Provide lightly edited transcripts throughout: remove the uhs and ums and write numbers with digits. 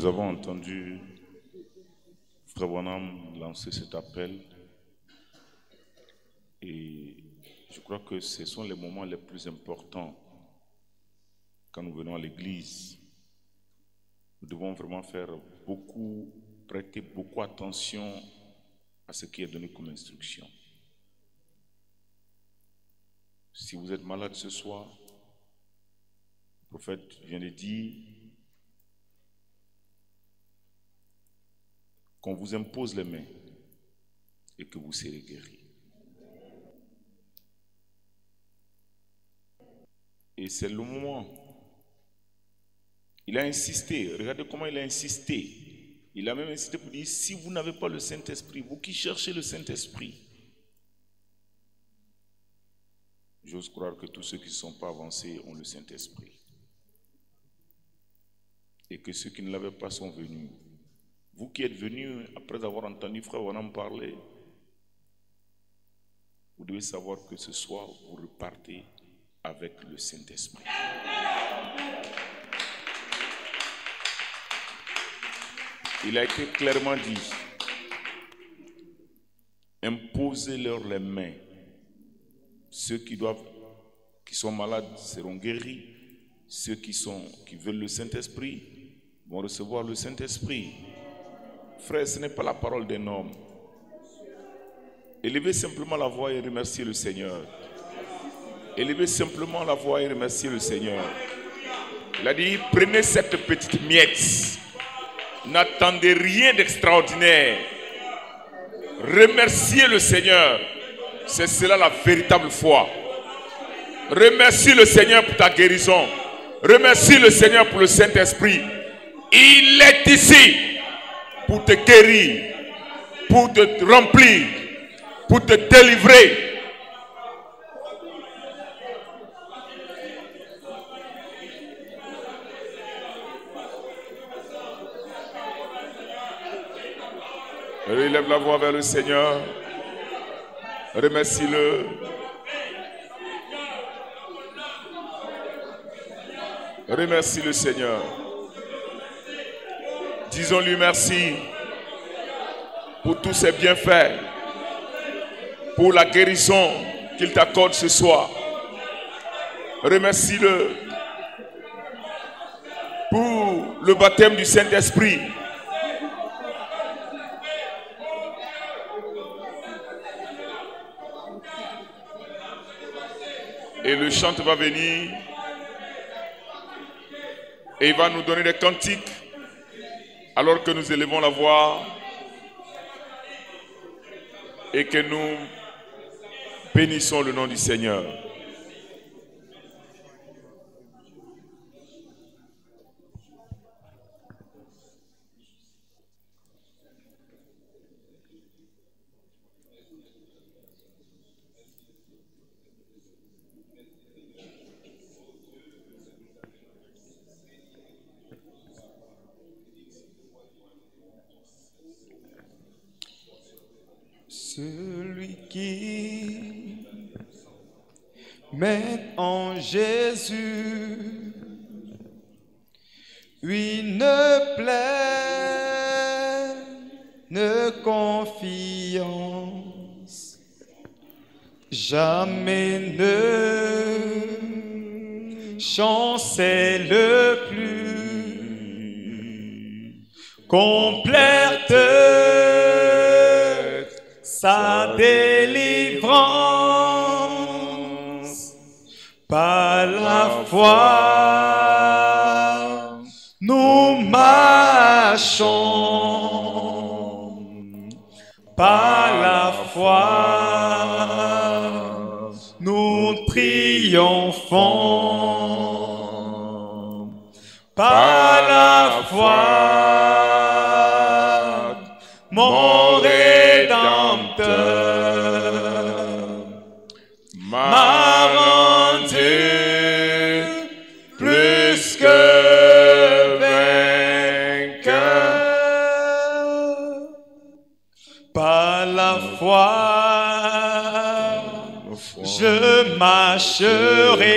Nous avons entendu Frère Branham lancer cet appel et je crois que ce sont les moments les plus importants quand nous venons à l'église. Nous devons vraiment prêter beaucoup attention à ce qui est donné comme instruction. Si vous êtes malade ce soir, le prophète vient de dire qu'on vous impose les mains et que vous serez guéri. Et c'est le moment. Il a insisté, regardez comment il a insisté. Il a même insisté pour dire, si vous n'avez pas le Saint-Esprit, vous qui cherchez le Saint-Esprit, j'ose croire que tous ceux qui ne sont pas avancés ont le Saint-Esprit. Et que ceux qui ne l'avaient pas sont venus. Vous qui êtes venus après avoir entendu Frère Branham parler, vous devez savoir que ce soir, vous repartez avec le Saint-Esprit. Il a été clairement dit, imposez-leur les mains. Ceux qui sont malades seront guéris. Ceux qui veulent le Saint-Esprit vont recevoir le Saint-Esprit. Frère, ce n'est pas la parole d'un homme. Élevez simplement la voix et remerciez le Seigneur. Élevez simplement la voix et remerciez le Seigneur. Il a dit, prenez cette petite miette. N'attendez rien d'extraordinaire. Remerciez le Seigneur. C'est cela la véritable foi. Remercie le Seigneur pour ta guérison. Remercie le Seigneur pour le Saint-Esprit. Il est ici pour te guérir, pour te remplir, pour te délivrer. Élève la voix vers le Seigneur. Remercie-le. Remercie le Seigneur. Disons-lui merci pour tous ses bienfaits, pour la guérison qu'il t'accorde ce soir. Remercie-le pour le baptême du Saint-Esprit. Et le chant va venir et il va nous donner des cantiques alors que nous élevons la voix et que nous bénissons le nom du Seigneur. Celui qui met en Jésus une pleine confiance, jamais ne chancelle plus, complète sa délivrance. Par la foi, nous marchons. Par la foi, nous triomphons. Par la foi, mon Rédempteur m'a rendu plus que vainqueur. Par la foi, je marcherai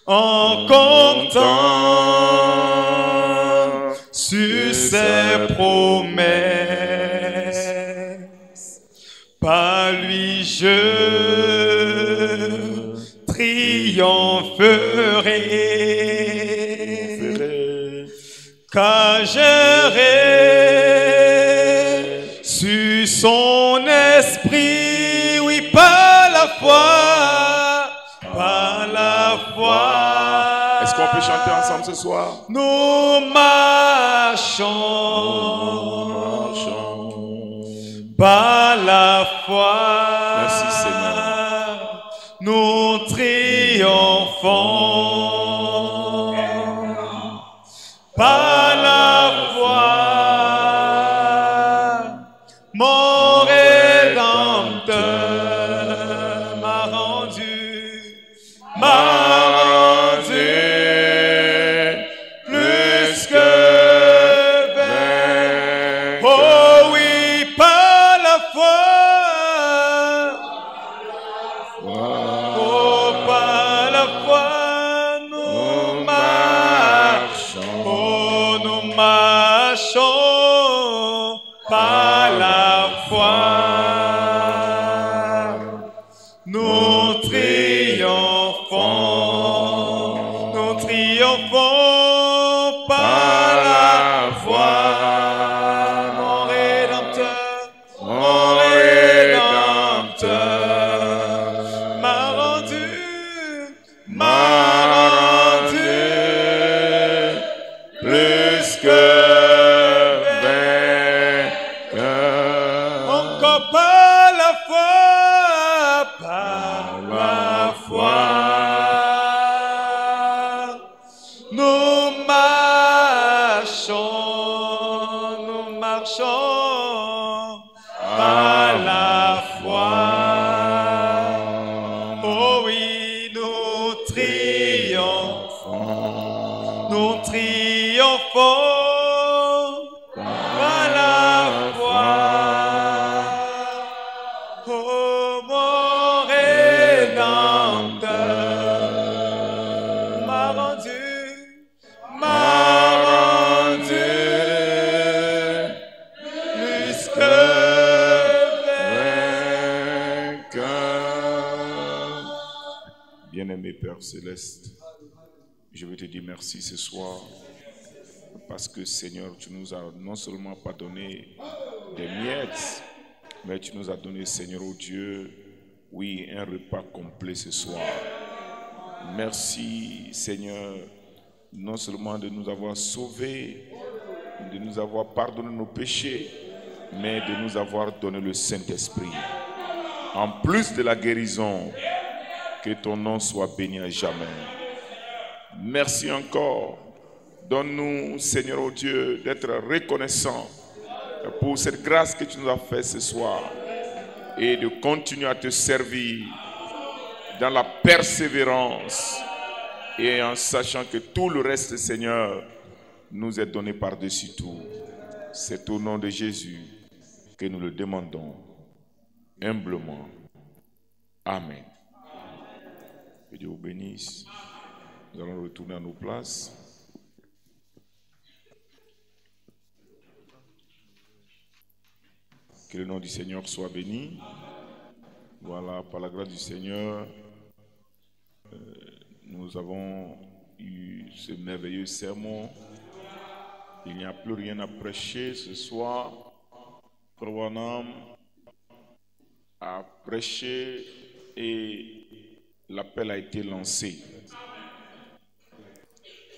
en comptant ses promesses. Par lui je triompherai, car j'aurai su son esprit, oui, par la foi, par la foi. Est-ce qu'on peut chanter ensemble ce soir? Nous marchons par la foi. Merci Seigneur. Nous triomphons par la foi. Mon Rédempteur m'a rendu plus que vainqueur. Oh oui, par la foi. Oh, par la foi, nous marchons. Oh, nous marchons par la foi. Nous triomphons. Nous triomphons par la foi. Mon Rédempteur, mon Rédempteur m'a rendu plus que vainqueur. Encore par la foi, nous marchons par la foi. Oh oui, nous triomphons par la foi. Oh, mon Rédempteur m'a rendu plus que vainqueur. Bien-aimé Père Céleste, je veux te dire merci ce soir parce que Seigneur, tu nous as non seulement pas donné des miettes, mais tu nous as donné, Seigneur, oh Dieu, oui, un repas complet ce soir. Merci, Seigneur, non seulement de nous avoir sauvés, de nous avoir pardonné nos péchés, mais de nous avoir donné le Saint-Esprit. En plus de la guérison, que ton nom soit béni à jamais. Merci encore. Donne-nous, Seigneur, oh Dieu, d'être reconnaissants pour cette grâce que tu nous as faite ce soir et de continuer à te servir dans la persévérance et en sachant que tout le reste, Seigneur, nous est donné par-dessus tout. C'est au nom de Jésus que nous le demandons humblement. Amen. Que Dieu vous bénisse. Nous allons retourner à nos places. Que le nom du Seigneur soit béni. Voilà, par la grâce du Seigneur, nous avons eu ce merveilleux sermon. Il n'y a plus rien à prêcher ce soir. Frère Branham a prêché et l'appel a été lancé.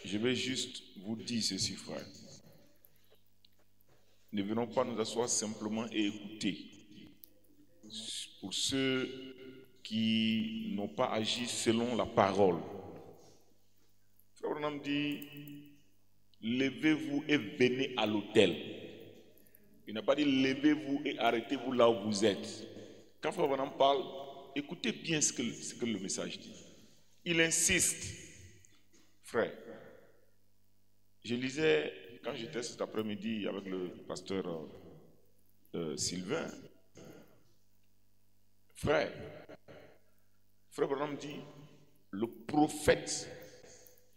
Je vais juste vous dire ceci, frère. Ne venons pas nous asseoir simplement et écouter. Pour ceux qui n'ont pas agi selon la parole. Frère Branham dit, levez-vous et venez à l'autel. Il n'a pas dit levez-vous et arrêtez-vous là où vous êtes. Quand Frère Branham parle, écoutez bien ce que le message dit. Il insiste. Frère, je lisais, quand j'étais cet après-midi avec le pasteur Sylvain, Frère Branham dit, le prophète,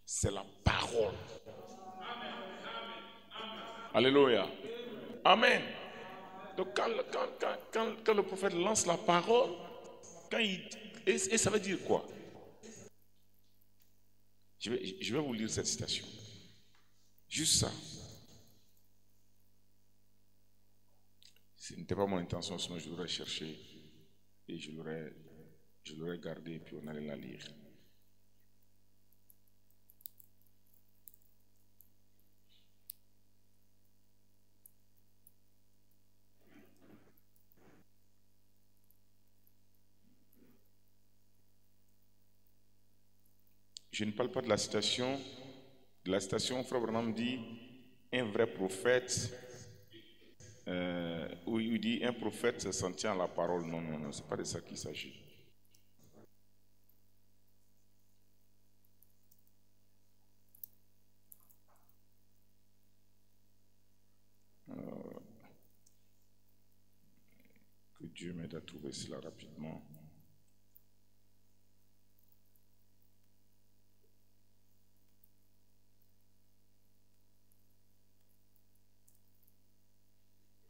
c'est la parole. Alléluia. Amen. Donc quand le prophète lance la parole, et ça veut dire quoi? Je vais vous lire cette citation. Juste ça. Ce n'était pas mon intention, sinon je l'aurais cherché et je l'aurais gardé et puis on allait la lire. Je ne parle pas de la citation. De la citation, Frère Branham dit un vrai prophète, où il dit un prophète s'en tient à la parole. Non, non, non, ce n'est pas de ça qu'il s'agit. Que Dieu m'aide à trouver cela rapidement.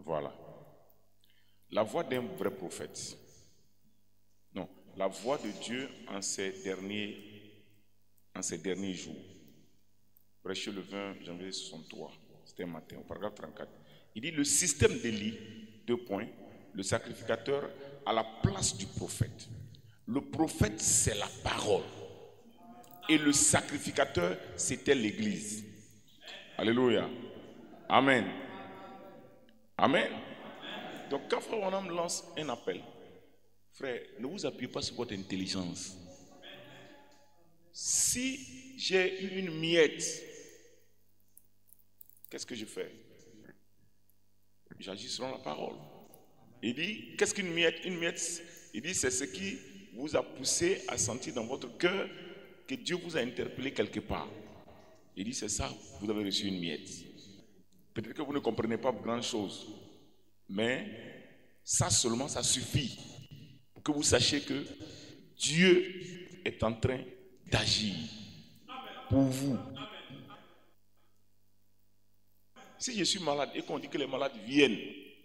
Voilà. La voix d'un vrai prophète. Non, la voix de Dieu en ces derniers jours. Prêché le 20 janvier 63, c'était un matin, au paragraphe 34. Il dit le système d'Élie, 2 points, le sacrificateur à la place du prophète. Le prophète, c'est la parole. Et le sacrificateur, c'était l'Église. Alléluia. Amen. Amen. Donc quand Frère Branham lance un appel, frère, ne vous appuyez pas sur votre intelligence. Si j'ai eu une miette, qu'est-ce que je fais? J'agis selon la parole. Il dit, qu'est-ce qu'une miette? Une miette, il dit, c'est ce qui vous a poussé à sentir dans votre cœur que Dieu vous a interpellé quelque part. Il dit, c'est ça, vous avez reçu une miette. Peut-être que vous ne comprenez pas grand chose, mais ça seulement, ça suffit pour que vous sachiez que Dieu est en train d'agir pour vous. Si je suis malade et qu'on dit que les malades viennent,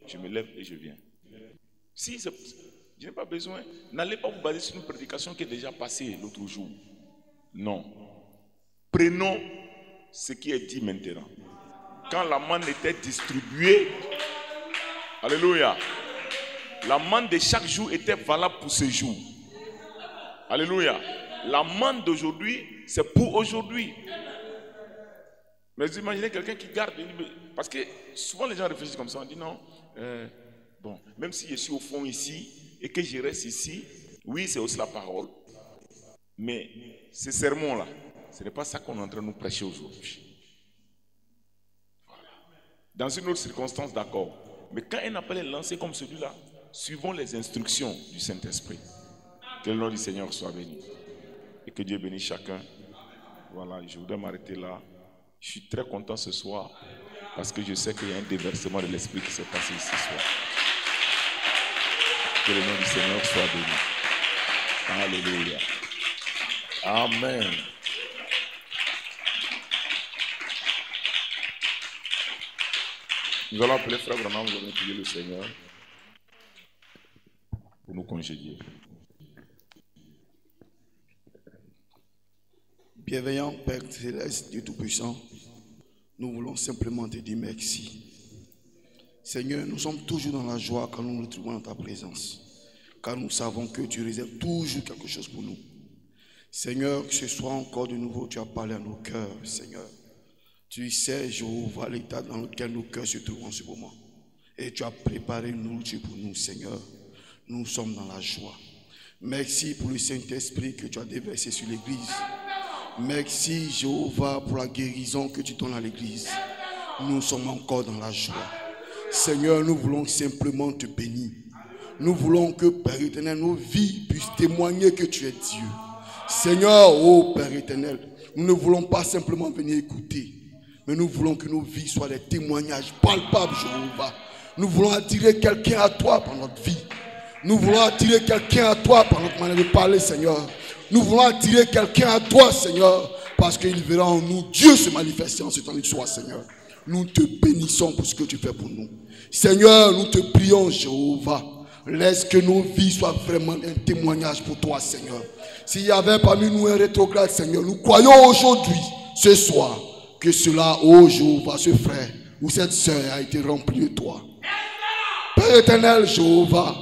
je me lève et je viens. Si je n'ai pas besoin, n'allez pas vous baser sur une prédication qui est déjà passée l'autre jour. Non. Prenons ce qui est dit maintenant. Quand la manne était distribuée, alléluia, la manne de chaque jour était valable pour ce jour. Alléluia. La manne d'aujourd'hui, c'est pour aujourd'hui. Mais vous imaginez quelqu'un qui garde, parce que souvent les gens réfléchissent comme ça, on dit non, bon, même si je suis au fond ici et que je reste ici, oui, c'est aussi la parole. Mais ces sermons-là, ce n'est pas ça qu'on est en train de nous prêcher aujourd'hui. Dans une autre circonstance, d'accord. Mais quand un appel est lancé comme celui-là, suivons les instructions du Saint-Esprit. Que le nom du Seigneur soit béni. Et que Dieu bénisse chacun. Voilà, je voudrais m'arrêter là. Je suis très content ce soir parce que je sais qu'il y a un déversement de l'Esprit qui s'est passé ici ce soir. Que le nom du Seigneur soit béni. Alléluia. Amen. Nous allons appeler Frère Branham, nous allons prier le Seigneur pour nous congédier. Bienveillant Père Céleste, Dieu Tout-Puissant, nous voulons simplement te dire merci. Seigneur, nous sommes toujours dans la joie quand nous nous retrouvons dans ta présence, car nous savons que tu réserves toujours quelque chose pour nous. Seigneur, que ce soit encore de nouveau, tu as parlé à nos cœurs, Seigneur. Tu sais, Jéhovah, l'état dans lequel nos cœurs se trouvent en ce moment. Et tu as préparé une nourriture pour nous, Seigneur. Nous sommes dans la joie. Merci pour le Saint-Esprit que tu as déversé sur l'Église. Merci, Jéhovah, pour la guérison que tu donnes à l'Église. Nous sommes encore dans la joie. Seigneur, nous voulons simplement te bénir. Nous voulons que, Père éternel, nos vies puissent témoigner que tu es Dieu. Seigneur, ô Père éternel, nous ne voulons pas simplement venir écouter, mais nous voulons que nos vies soient des témoignages palpables, Jéhovah. Nous voulons attirer quelqu'un à toi par notre vie. Nous voulons attirer quelqu'un à toi par notre manière de parler, Seigneur. Nous voulons attirer quelqu'un à toi, Seigneur, parce qu'il verra en nous Dieu se manifester en ce temps de soir, Seigneur. Nous te bénissons pour ce que tu fais pour nous. Seigneur, nous te prions, Jéhovah. Laisse que nos vies soient vraiment un témoignage pour toi, Seigneur. S'il y avait parmi nous un rétrograde, Seigneur, nous croyons aujourd'hui, ce soir, que cela, oh Jéhovah, ce frère ou cette sœur a été rempli de toi. Père éternel, Jéhovah,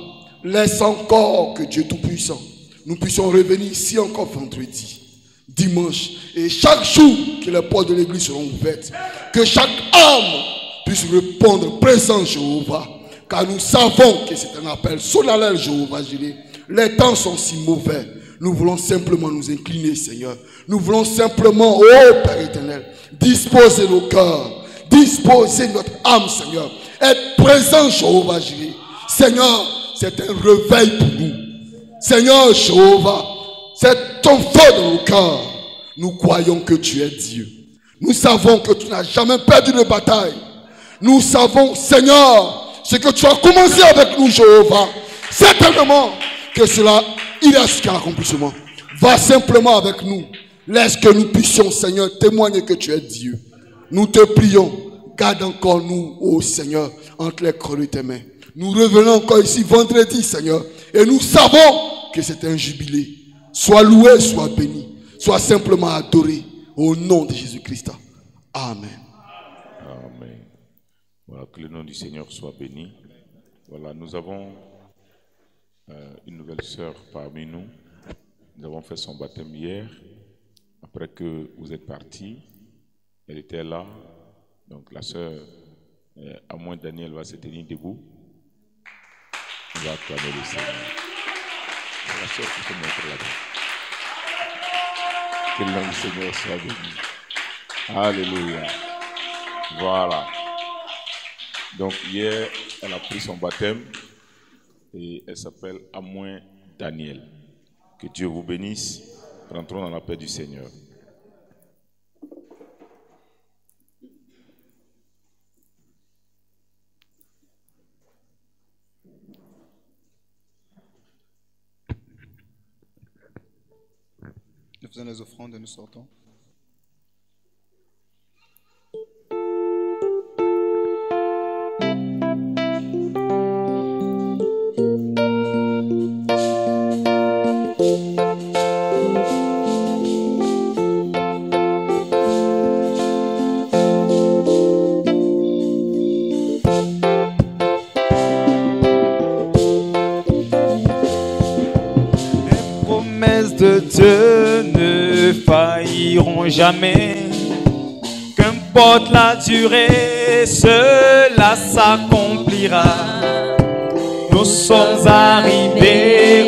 laisse encore que Dieu Tout-Puissant, nous puissions revenir ici encore vendredi, dimanche, et chaque jour que les portes de l'église seront ouvertes, que chaque âme puisse répondre présent, Jéhovah, car nous savons que c'est un appel solennel, Jéhovah Jireh. Les temps sont si mauvais. Nous voulons simplement nous incliner, Seigneur. Nous voulons simplement, oh Père éternel, disposer nos cœurs, disposer notre âme, Seigneur. Être présent, Jéhovah Jireh. Seigneur, c'est un réveil pour nous. Seigneur, Jéhovah, c'est ton feu dans nos cœurs. Nous croyons que tu es Dieu. Nous savons que tu n'as jamais perdu de bataille. Nous savons, Seigneur, ce que tu as commencé avec nous, Jéhovah. Certainement que cela ira jusqu'à l'accomplissement. Va simplement avec nous. Laisse que nous puissions, Seigneur, témoigner que tu es Dieu. Nous te prions. Garde encore nous, ô Seigneur, entre les creux de tes mains. Nous revenons encore ici vendredi, Seigneur. Et nous savons que c'est un jubilé. Sois loué, sois béni. Sois simplement adoré. Au nom de Jésus-Christ. Amen. Amen. Voilà, que le nom du Seigneur soit béni. Voilà, nous avons une nouvelle sœur parmi nous. Nous avons fait son baptême hier. Après que vous êtes partis, elle était là. Donc la sœur, à moins Daniel, va se tenir debout. On va acclamer le Seigneur. C'est la sœur qui se montre là-bas. Que le nom du Seigneur soit béni. Alléluia. Voilà. Donc hier, elle a pris son baptême et elle s'appelle Amoin Daniel. Que Dieu vous bénisse. Rentrons dans la paix du Seigneur. Nous faisons les offrandes et nous sortons. De Dieu ne failliront jamais. Qu'importe la durée, cela s'accomplira. Nous sommes arrivés